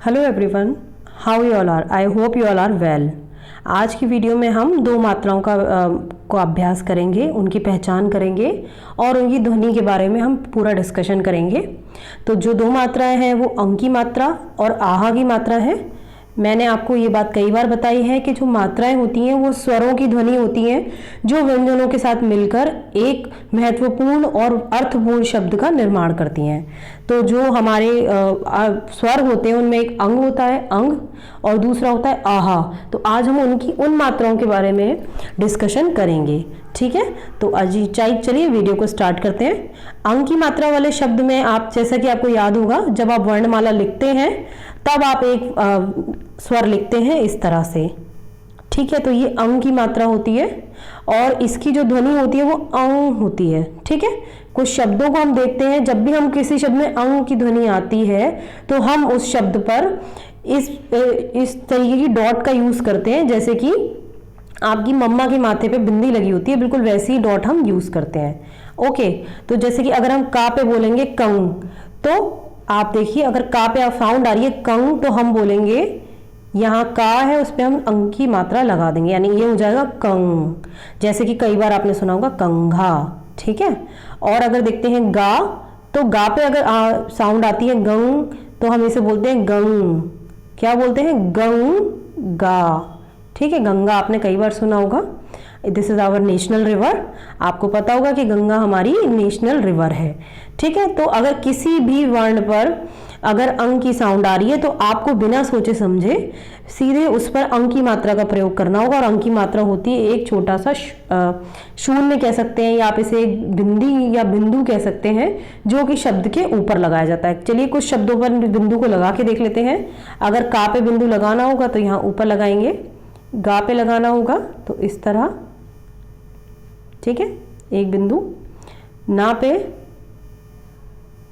Hello everyone, how you all are. I hope you all are well. आज की video में हम दो मात्राओं को अभ्यास करेंगे, उनकी पहचान करेंगे और उनकी ध्वनि के बारे में हम पूरा डिस्कशन करेंगे। तो जो दो मात्राएं हैं वो अंग की मात्रा और आहा की मात्रा है। मैंने आपको ये बात कई बार बताई है कि जो मात्राएं होती हैं वो स्वरों की ध्वनि होती हैं जो व्यंजनों के साथ मिलकर एक महत्वपूर्ण और अर्थपूर्ण शब्द का निर्माण करती हैं। तो जो हमारे स्वर होते हैं उनमें एक अंग होता है अंग और दूसरा होता है आहा। तो आज हम उन मात्राओं के बारे में डिस्कशन करेंगे, ठीक है। तो चलिए वीडियो को स्टार्ट करते हैं। अंग की मात्रा वाले शब्द में आप, जैसा कि आपको याद होगा, जब आप वर्णमाला लिखते हैं तब आप एक स्वर लिखते हैं इस तरह से, ठीक है। तो ये अंग की मात्रा होती है और इसकी जो ध्वनि होती है वो अंग होती है, ठीक है। कुछ शब्दों को हम देखते हैं, जब भी हम किसी शब्द में अंग की ध्वनि आती है तो हम उस शब्द पर इस तरीके की डॉट का यूज करते हैं। जैसे कि आपकी मम्मा के माथे पे बिंदी लगी होती है, बिल्कुल वैसी ही डॉट हम यूज करते हैं। ओके, तो जैसे कि अगर हम का पे बोलेंगे कंग, तो आप देखिए अगर का पे साउंड आ रही है कंग, तो हम बोलेंगे, यहाँ का है उस पर हम अंग की मात्रा लगा देंगे, यानी ये हो जाएगा कंग। जैसे कि कई बार आपने सुना होगा कंघा, ठीक है। और अगर देखते हैं गा, तो गा पे अगर साउंड आती है गंग, तो हम इसे बोलते हैं गंग। क्या बोलते हैं? गंग गा, ठीक है। गंगा आपने कई बार सुना होगा। This is our national river. आपको पता होगा कि गंगा हमारी नेशनल रिवर है, ठीक है। तो अगर किसी भी वर्ण पर अगर अंग की साउंड आ रही है तो आपको बिना सोचे समझे सीधे उस पर अंग की मात्रा का प्रयोग करना होगा। और अंग की मात्रा होती है एक छोटा सा शून्य कह सकते हैं, या आप इसे एक बिंदी या बिंदु कह सकते हैं, जो कि शब्द के ऊपर लगाया जाता है। चलिए कुछ शब्दों पर बिंदु को लगा के देख लेते हैं। अगर का पे बिंदु लगाना होगा तो यहाँ ऊपर लगाएंगे, गा पे लगाना होगा तो इस तरह, ठीक है, एक बिंदु। ना पे,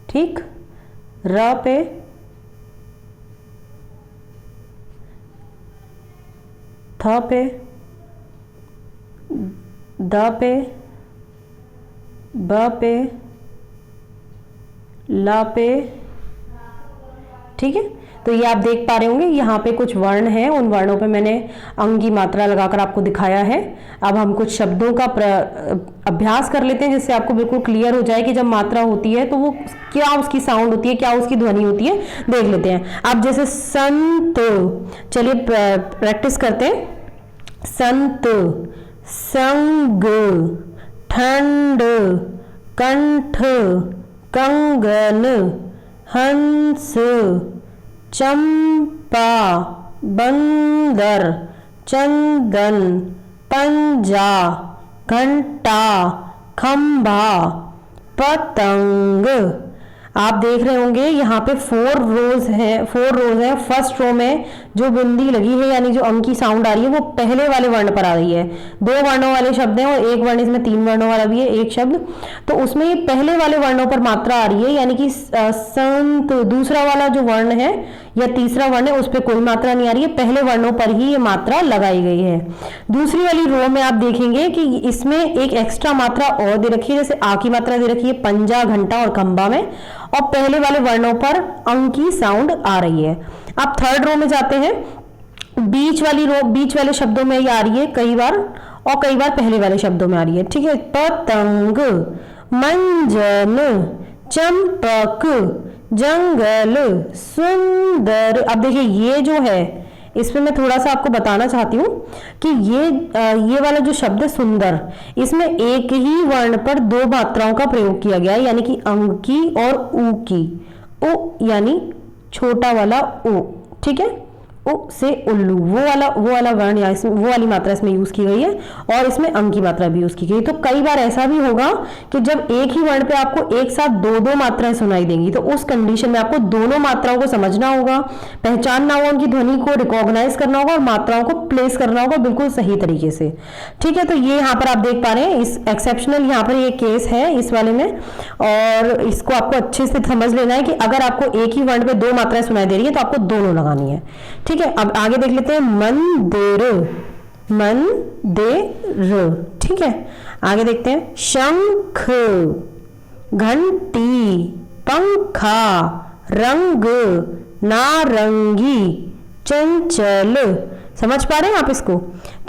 ठीक, र पे, थ पे, द पे, ब पे, ला पे, ठीक है। तो ये आप देख पा रहे होंगे यहाँ पे कुछ वर्ण हैं, उन वर्णों पे मैंने अंग की मात्रा लगाकर आपको दिखाया है। अब हम कुछ शब्दों का अभ्यास कर लेते हैं जिससे आपको बिल्कुल क्लियर हो जाए कि जब मात्रा होती है तो वो क्या उसकी साउंड होती है, क्या उसकी ध्वनि होती है। देख लेते हैं। अब जैसे संत, चलिए प्रैक्टिस करते हैं। संत, संग, ठंड, कंठ, कंगन, हंस, चंपा, बंदर, चंदन, पंजा, घंटा, खंभा, पतंग। आप देख रहे होंगे यहाँ पे 4 रोज है। फर्स्ट रो में जो बिंदी लगी है, यानी जो अंग की साउंड आ रही है, वो पहले वाले वर्ण पर आ रही है। 2 वर्णों वाले शब्द हैं और एक वर्ण इसमें 3 वर्णों वाला भी है एक शब्द। तो उसमें ये पहले वाले वर्णों पर मात्रा आ रही है, यानी कि संत। दूसरा वाला जो वर्ण है या तीसरा वर्ण है उस पर कोई मात्रा नहीं आ रही है, पहले वर्णों पर ही ये मात्रा लगाई गई है। दूसरी वाली रो में आप देखेंगे कि इसमें एक एक्स्ट्रा मात्रा और दे रखी है, जैसे आ की मात्रा दे रखी है पंजा, घंटा और खंबा में, और पहले वाले वर्णों पर अंग की साउंड आ रही है। अब थर्ड रो में जाते हैं। बीच वाले शब्दों में ये आ रही है कई बार, और कई बार पहले वाले शब्दों में आ रही है, ठीक है। पतंग, मंजन, चंपक, जंगल, सुंदर। अब देखिए ये जो है, इसमें मैं थोड़ा सा आपको बताना चाहती हूँ कि ये वाला जो शब्द है सुंदर, इसमें एक ही वर्ण पर 2 मात्राओं का प्रयोग किया गया है, यानी कि अंग की और ऊ की। उ यानी छोटा वाला उ, ठीक है। उ से उल्लू, वो वाला वर्ण या इसमें वो वाली मात्रा इसमें यूज की गई है, और इसमें अंग की मात्रा भी यूज की गई। तो कई बार ऐसा भी होगा कि जब एक ही वर्ण पे आपको एक साथ 2 मात्राएं सुनाई देंगी, तो उस कंडीशन में आपको दोनों मात्राओं को समझना होगा, पहचानना होगा, उनकी ध्वनि को रिकॉग्नाइज करना होगा और मात्राओं को प्लेस करना होगा बिल्कुल सही तरीके से, ठीक है। तो ये यहाँ पर आप देख पा रहे हैं, इस एक्सेप्शनल यहाँ पर ये केस है इस वाले में, और इसको आपको अच्छे से समझ लेना है कि अगर आपको एक ही वर्ण पे 2 मात्राएं सुनाई दे रही है तो आपको दोनों लगानी है, ठीक है। अब आगे देख लेते हैं। मंदिर, मंदिर, ठीक है। आगे देखते हैं। शंख, घंटी, पंखा, रंग, नारंगी, चंचल। समझ पा रहे हैं आप इसको?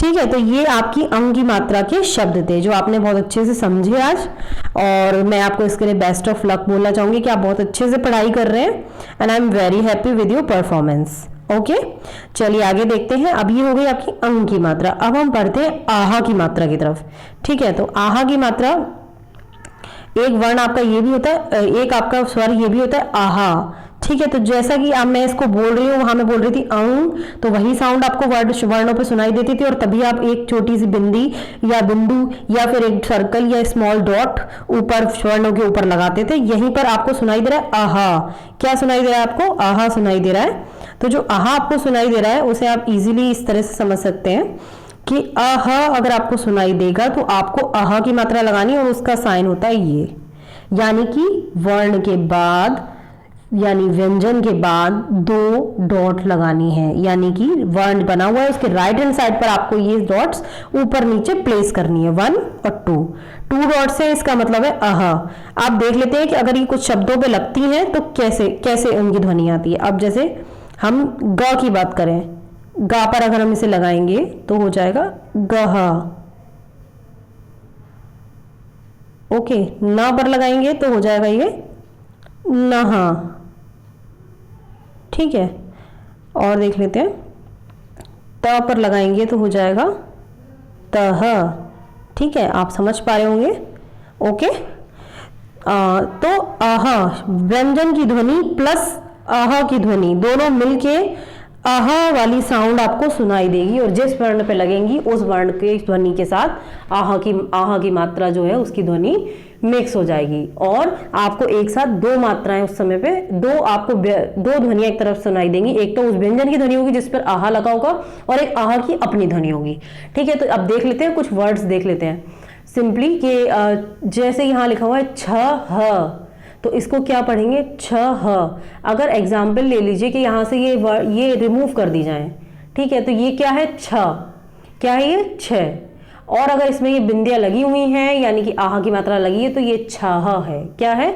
ठीक है, तो ये आपकी अंग की मात्रा के शब्द थे जो आपने बहुत अच्छे से समझे आज, और मैं आपको इसके लिए बेस्ट ऑफ लक बोलना चाहूंगी कि आप बहुत अच्छे से पढ़ाई कर रहे हैं and I am very happy with your performance. Okay, चलिए आगे देखते हैं। अब ये हो गई आपकी अंग की मात्रा। अब हम पढ़ते हैं आहा की मात्रा की तरफ। ठीक है, तो आहा की मात्रा, एक वर्ण आपका ये भी होता है, एक आपका स्वर ये भी होता है आहा। ठीक है, तो जैसा कि अब मैं इसको बोल रही हूँ, वहां मैं बोल रही थी अंग, तो वही साउंड आपको वर्णों पे सुनाई देती थी, और तभी आप एक छोटी सी बिंदी या बिंदु या फिर एक सर्कल या स्मॉल डॉट ऊपर स्वर्णों के ऊपर लगाते थे। यहीं पर आपको सुनाई दे रहा है आहा। क्या सुनाई दे रहा है आपको? आहा सुनाई दे रहा है। तो जो आहा आपको सुनाई दे रहा है उसे आप इजीली इस तरह से समझ सकते हैं कि आहा अगर आपको सुनाई देगा तो आपको आहा की मात्रा लगानी, और उसका साइन होता है ये, यानी कि वर्ण के बाद यानी व्यंजन के बाद 2 डॉट लगानी है, यानी कि वर्ण बना हुआ है उसके राइट हैंड साइड पर आपको ये डॉट्स ऊपर नीचे प्लेस करनी है, 1 और 2 डॉट्स है, इसका मतलब है आहा। आप देख लेते हैं कि अगर ये कुछ शब्दों पे लगती हैं तो कैसे कैसे उनकी ध्वनि आती है। अब जैसे हम ग की बात करें, गा पर अगर हम इसे लगाएंगे तो हो जाएगा गहा। ओके, ना पर लगाएंगे तो हो जाएगा ये नहा। ठीक है, और देख लेते हैं, त पर लगाएंगे तो हो जाएगा तह। ठीक है, आप समझ पा रहे होंगे। ओके, तो आहा व्यंजन की ध्वनि प्लस आहा की ध्वनि दोनों मिलके आहा वाली साउंड आपको सुनाई देगी, और जिस वर्ण पे लगेंगी उस वर्ण के ध्वनि के साथ आहा की मात्रा जो है उसकी ध्वनि मिक्स हो जाएगी, और आपको एक साथ 2 मात्राएं उस समय पे दो ध्वनियां एक तरफ सुनाई देंगी। एक तो उस व्यंजन की ध्वनि होगी जिस पर आहा लगा होगा, और एक आहा की अपनी ध्वनि होगी। ठीक है, तो अब देख लेते हैं, कुछ वर्ड्स देख लेते हैं सिंपली कि जैसे यहाँ लिखा हुआ है छ, तो इसको क्या पढ़ेंगे? छ। अगर एग्जाम्पल ले लीजिए कि यहाँ से ये रिमूव कर दी जाए, ठीक है, तो ये क्या है? छ। क्या है ये? छ। और अगर इसमें ये बिंदियां लगी हुई हैं यानी कि आहा की मात्रा लगी है तो ये छह है। क्या है?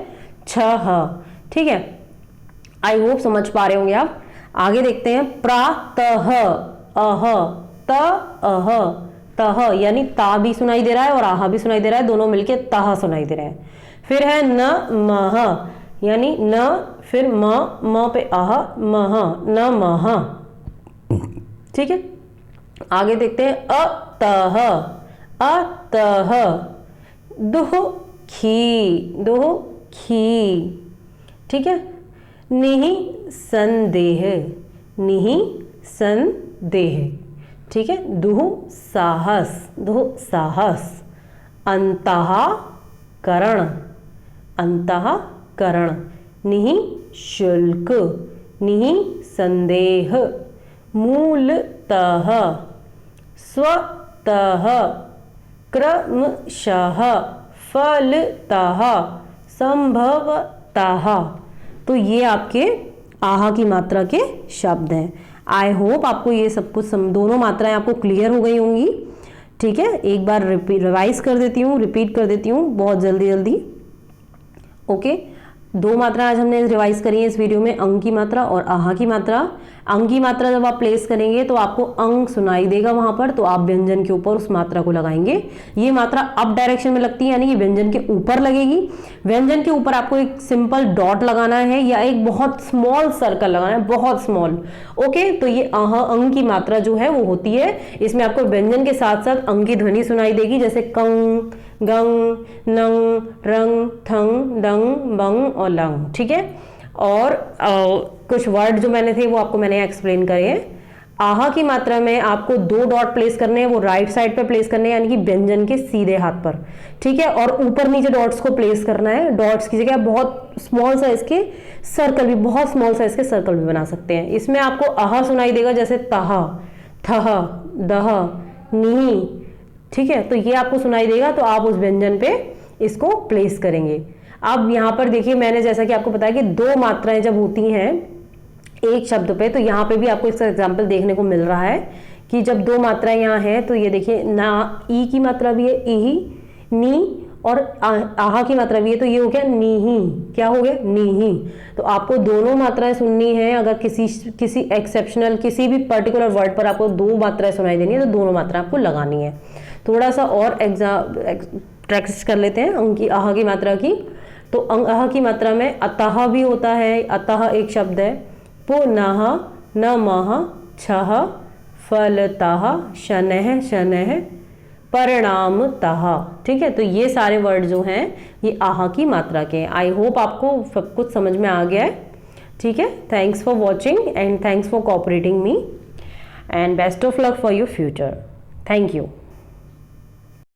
छह। ठीक है, आई होप समझ पा रहे होंगे आप। आगे देखते हैं, प्रातः, अह, त, अह, तह, यानी ता भी सुनाई दे रहा है और आहा भी सुनाई दे रहा है, दोनों मिलके तह सुनाई दे रहे हैं। फिर है न, मह, यानी न फिर म पे आह, मह, न मह। ठीक है, आगे देखते हैं, अतः, अतः, दुह, खी, दुह, खी। ठीक है, निहि संदेह, निहि संदेह। ठीक है, दुह साहस, दुह साहस। अंतः करण, अंतः करण। निहि शुल्क, निहि संदेह। मूलतः, स्वतः, क्रमशः, फलतः, संभवतः। तो ये आपके आहा की मात्रा के शब्द हैं। आई होप आपको ये सब कुछ दोनों मात्राएं आपको क्लियर हो गई होंगी। ठीक है, एक बार रिवाइज कर देती हूँ, रिपीट कर देती हूँ बहुत जल्दी जल्दी। ओके, 2 मात्रा आज हमने रिवाइज करी है इस वीडियो में, अंग की मात्रा और आहा की मात्रा। अंग की मात्रा जब आप प्लेस करेंगे तो आपको अंग सुनाई देगा वहां पर, तो आप व्यंजन के ऊपर उस मात्रा को लगाएंगे। ये मात्रा अप डायरेक्शन में लगती है, यानी कि व्यंजन के ऊपर लगेगी। व्यंजन के ऊपर आपको एक सिंपल डॉट लगाना है या एक बहुत स्मॉल सर्कल लगाना है, बहुत स्मॉल। ओके, तो ये अंग की मात्रा जो है वो होती है, इसमें आपको व्यंजन के साथ साथ अंग की ध्वनि सुनाई देगी, जैसे कंग, गंग, नंग, रंग, थंग, दंग, बंग और लंग। ठीक है, और कुछ वर्ड जो मैंने मैंने एक्सप्लेन करे हैं। आहा की मात्रा में आपको 2 डॉट प्लेस करने हैं, वो राइट साइड पे प्लेस करने हैं, यानी कि व्यंजन के सीधे हाथ पर। ठीक है, और ऊपर नीचे डॉट्स को प्लेस करना है। डॉट्स की जगह बहुत स्मॉल साइज के सर्कल भी, बहुत स्मॉल साइज के सर्कल भी बना सकते हैं। इसमें आपको आहा सुनाई देगा, जैसे तहा, थह, दह, नी। ठीक है, तो ये आपको सुनाई देगा, तो आप उस व्यंजन पे इसको प्लेस करेंगे। अब यहाँ पर देखिए, मैंने जैसा कि आपको बताया कि 2 मात्राएं जब होती हैं एक शब्द पे, तो यहाँ पे भी आपको इसका एग्जाम्पल देखने को मिल रहा है कि जब 2 मात्राएं यहाँ हैं, तो ये देखिए, ना ई की मात्रा भी है, ई, नी, और आहा की मात्रा भी है, तो ये हो गया नीही। क्या हो गया? नीही। तो आपको दोनों मात्राएं सुननी है। अगर किसी एक्सेप्शनल किसी भी पर्टिकुलर वर्ड पर आपको दो मात्राएं सुनाई देनी है तो दोनों मात्रा आपको लगानी है। थोड़ा सा और प्रैक्टिस कर लेते हैं उनकी आहा की मात्रा की। तो आहा की मात्रा में अतः भी होता है, अतः एक शब्द है, पुनः, नमः, छः, फलतः, शनः, शनः, परिणामतः। ठीक है, तो ये सारे वर्ड जो हैं ये आहा की मात्रा के हैं। आई होप आपको सब कुछ समझ में आ गया है। ठीक है, thanks for watching and thanks for cooperating me and best of luck for your future. Thank you.